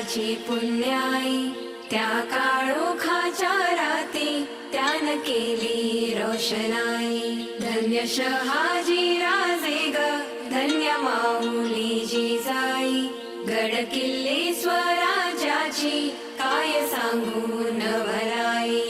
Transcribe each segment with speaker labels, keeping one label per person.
Speaker 1: राजाची पुण्याई, त्या काळोखाच्या राती त्यानं केली रोषणाई. धन्य शहाजी राजे ग, धन्य माऊली जिजाई. गड किल्ले स्वराज्याची काय सांगू नवलाई.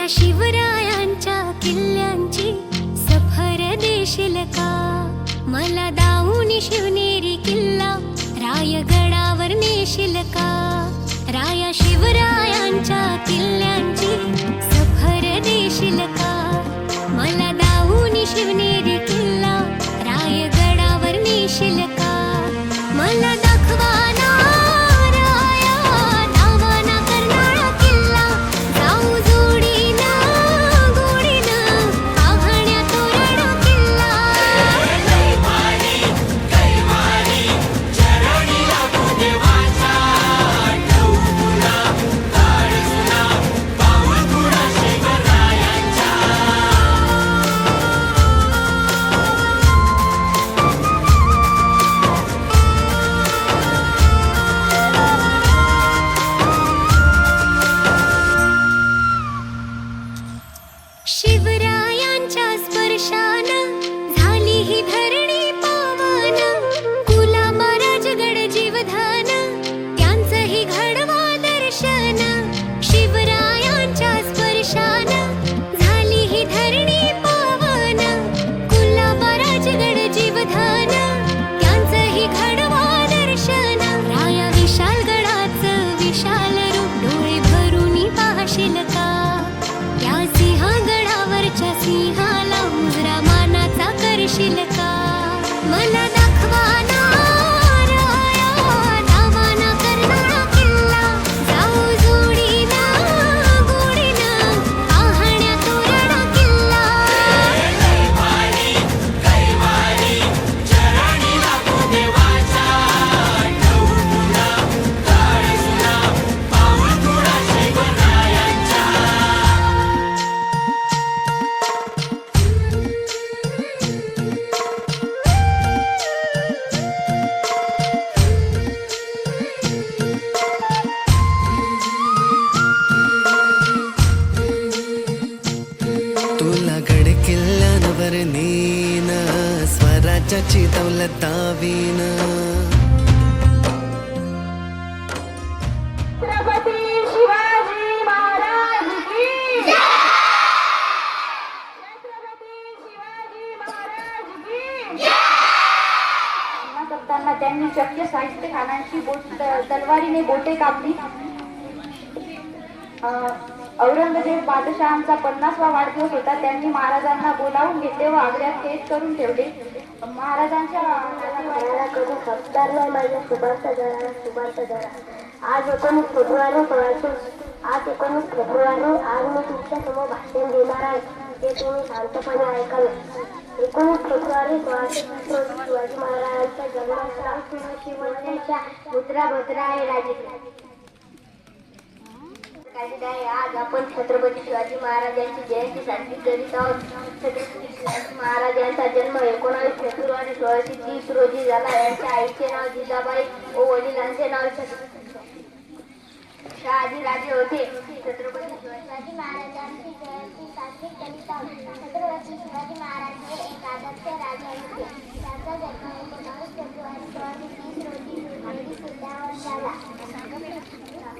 Speaker 2: शिवरायांच्या किल्ल्यांची सफर देशील का? मला दाऊनी शिवनेरी किल्ला रायगडावर नेशील का? राया शिवरायांच्या किल्ल्यांची सफर देशील का? मला दाऊनी शिवनेरी किल्ला रायगडावर नेशील का? मला दाखवा ना शिवरायांच्या स्पर्शानं झाली ही धरणी पावन. कुलाबा राजगड जीवधान त्यांचं ही घडवा दर्शन. शिवरायांच्या स्पर्शानं झाली ही धरणी पावन. कुलाबा राजगड जीवधान त्यांचं ही घडवा दर्शन. राया विशाल गडाचं विशाल रूप डोळे भरून पाहशील का? या सिंहगडावरच्या सिंहाला मुजरा मानाचा करशील का? मला दाखवा ना राया दावाना करणारा किल्ला. जाऊ जोडीनं गोडीनं पाहण्या तोरणा किल्ला.
Speaker 3: तुला गड किल्ल्यांवर नेन, स्वराज्याची दौलत दावीन.
Speaker 4: छत्रपती शिवाजी महाराज की जय. छत्रपती शिवाजी महाराज की जय. असताना त्यांनी शक्य साहित्य खानांची तलवारीने बोटे कापली. औरंगजेब बादशहांचा 50वा वाढदिवस होता. त्यांनी महाराजांना बोलावून घेतले व आग्र्यात कैद करून ठेवले. महाराजांच्या कधी सत्कार नाही माझ्या शुभार्थ जरा. आज 19 फेब्रुवारी 1600 आज मी तुमच्या समोर भाषण देणार आहे. ते तुम्ही शांतपणे ऐकावे. 19 फेब्रुवारी 1620 रोजी शिवाजी महाराजांच्या जन्माच्या मुद्रा भद्रा आहे राजे. आज आपण छत्रपती शिवाजी महाराजांची जयंती साजरी करीत आहोत. छत्रपती शिवाजी महाराजांचा जन्म 19 फेब्रुवारी 1630 रोजी झाला. यांच्या आईचे नाव जिजाबाई व वडिलांचे नाव शहाजी राजे होते. छत्रपती शिवाजी महाराजांची जयंती साजरी करीत आहोत. छत्रपती शिवाजी महाराज हे एक आदर्श राजा होते. त्यांचा जन्म 19 फेब्रुवारी 1630 रोजी मुंबई किल्ल्यावर झाला.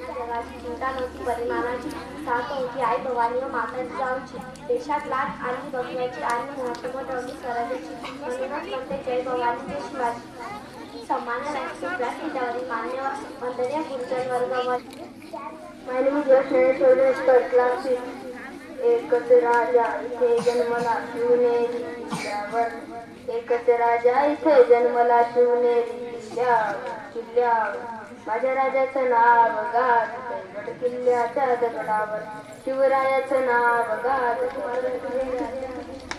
Speaker 4: जगाची चिंता नव्हती, परिमाणाची साथ होती. आई भवानी व माता जिजाऊची. देशात लाट आणि बघण्याची आणि महत्त्व नव्हती स्वराज्याची. म्हणूनच म्हणते जय भवानी जय शिवाजी. सन्मान्य व्यासपीठावरील मान्यवर वंदनीय गुरुजन वर्गावर My name is Yoshnesh Souleshwar classes. एकच राजा इथे जन्मला शिवनेरी किल्ल्यावर. एकच राजा इथे जन्मला शिवनेरी किल्ल्यावर. माझ्या राजाचं नाव गाज गड किल्ल्याच्या दगडावर. शिवरायाचं नाव गाज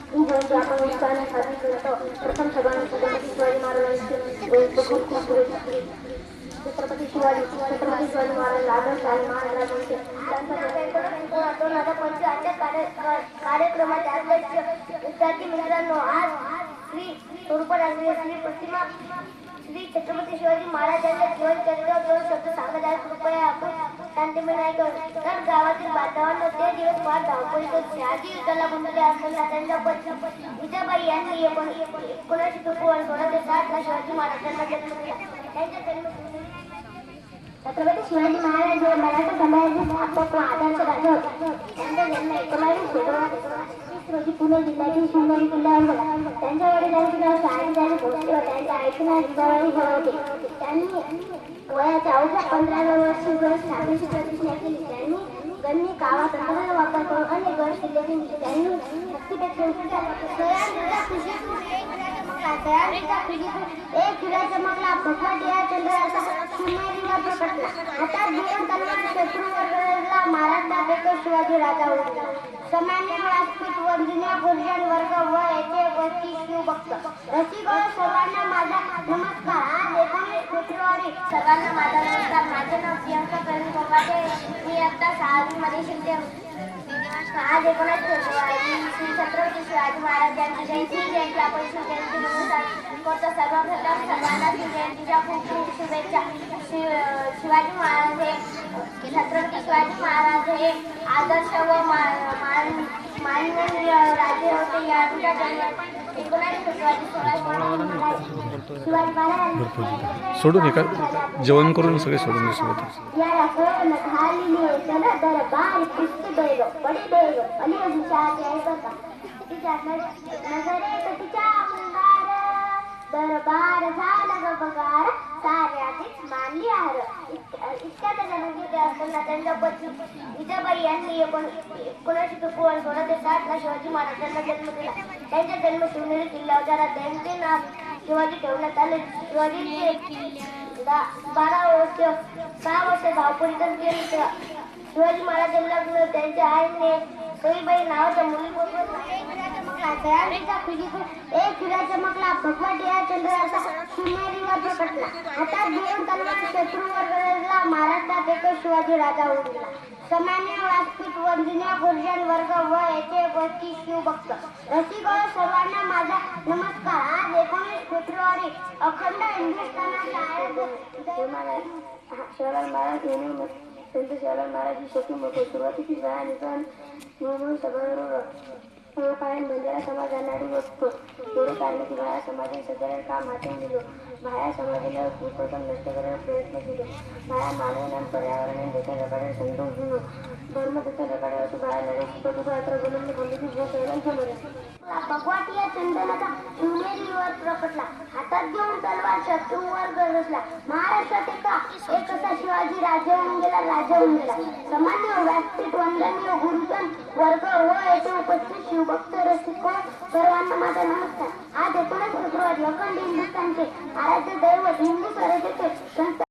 Speaker 4: ही जयंती आपण उत्साहाने साजरी करतो. प्रथम सगळ्यांना छत्रपती शिवाजी महाराजांचे खूप खूप शुभेच्छा. छत्रपती शिवाजी महाराज आदर्श आणि महाराजांचे त्यांचा 2025 कार्यक्रमाचे अध्यक्ष विद्यार्थी मित्रांनो, आज श्री स्वरूपराजे श्री प्रतिमा श्री छत्रपती शिवाजी महाराजांच्या जीवनचरित्रावर 2 शब्द सांगत आहेत. कृपया आपण शांतपणे ऐकावे. तर गावातील वातावरण ते दिवस फार धावपळीचे. शहाजी युद्धाला गुंतले असताना त्यांच्या पत्नी विजयाबाई यांनी 19 फेब्रुवारी 2007 ला शिवाजी महाराजांना जन्म दिला. त्यांच्या जन्म छत्रपती शिवाजी महाराज हे मराठा समाजाचे स्थापक व आदर्श राजे होते. त्यांचा जन्म 19 फेब्रुवारी रोजी पुणे जिल्ह्यातील शिवनेरी किल्ल्यावर झाला. त्यांच्या वडिलांचे नाव शहाजी भोसले व त्यांच्या आईचे नाव जिजाबाई होते. त्यांनी वयाच्या अवघ्या 15व्या वर्षी स्थापनेची प्रतिज्ञा केली. त्यांनी गणनी कावा तंत्राचा वापर करून अनेक गड किल्ले जिंकले. त्यांनी एक हिरा चमकला भगवत या चंद्राचा शिवनेरीवर प्रकटला. हातात घेऊन तलवार शत्रूवर गरजला. महाराष्ट्रात शिवाजी राजा होता. सामान्य व्यासपीठ वंदनीय गुरुजन वर्ग व येथे उपस्थित शिवभक्त रसिक सर्वांना माझा नमस्कार. आज 19 फेब्रुवारी सर्वांना माझा नमस्कार. माझे नाव प्रियंका प्रवीण कोकाटे. मी आता 6वी मध्ये शिकते. आज 19 फेब्रुवारी श्री छत्रपती शिवाजी महाराजांची जयंती आपण शिवजयंती म्हणून करतो. सर्वप्रथम सर्वांना शिवजयंतीच्या खूप खूप शुभेच्छा. शिवाजी महाराज हे छत्रपती शिवाजी महाराज हे आदर्श व माननीय राजे होते. यांचा जन्म 19 फेब्रुवारी 16 शिवाजी महाराज
Speaker 5: सोडून एका जेवण करून सगळे सोडून सोबत
Speaker 4: या राष्ट्राला घालिले जन दरबार पुष्ट बेग बडी बेग अली विचार आहे बघा. तिच्या नजरे तिच्या अंगार दरबार झाला ग बगार साऱ्याचीच मानली हार. इतक्या जन्मदिवशी असताना त्यांच्या पत्नी विजयाबाई यांनी 19 फेब्रुवारी 2007 ला शिवाजी महाराजांना जन्म दिला. त्यांचा जन्म शिवनेरी किल्ल्यावर झाला. त्यांचे नाव शिवाजी ठेवण्यात आले. शिवाजींचे 6 वर्ष धावपळीतच गेले. शिवाजी महाराजांना लग्न त्यांच्या आईने सोयीबाई नावाच्या मुलीबरोबर एक हिरा चमकला भगवत या चंद्राचा शिवनेरीवर प्रकटला. हातात घेऊन तलवार शत्रूवर गरजला. महाराष्ट्रात शिवाजी राजा होता. सामान्य व्यासपीठ वंदनीय गुरुजन वर्ग व येथे उपस्थित शिवभक्त रसिक सर्वांना माझा नमस्कार. आज 19 फेब्रुवारी अखंड हिंदुस्थानात शिवराज महाराज यांनी संत शिवराज महाराज शक्ती मोठी सुरुवातीची वेळा निदान म्हणून सगळं पायन बंजारा समाज अनाडी वस्तू पुढे काढण्याची भाया समाजाने सगळ्या काम हातून दिलो. भाया समाजाला कुप्रथम नष्ट करायला प्रयत्न केले. भाया मानवाने पर्यावरणाने देशाच्या रगाड्यावर संतोष घेऊन धर्म देशाच्या रगाड्यावरती भाया लढायची पटुपात्र बनवून खंडित शहरांसमोर भगवत या चंदनाचा शिवनेरीवर प्रकटला. हातात घेऊन तलवार शत्रूवर गरजला. महाराष्ट्रात एक असा शिवाजी राजा होऊन गेला. राजा होऊन गेला. सामान्य व्यासपीठ वंदनीय गुरुजन वर्ग व येथे उपस्थित शिवभक्त रसिक सर्वांना माझा नमस्कार. आज 19 फेब्रुवारी अखंड हिंदुस्थानचे आराध्य दैवत हिंदू स्वराज्याचे संत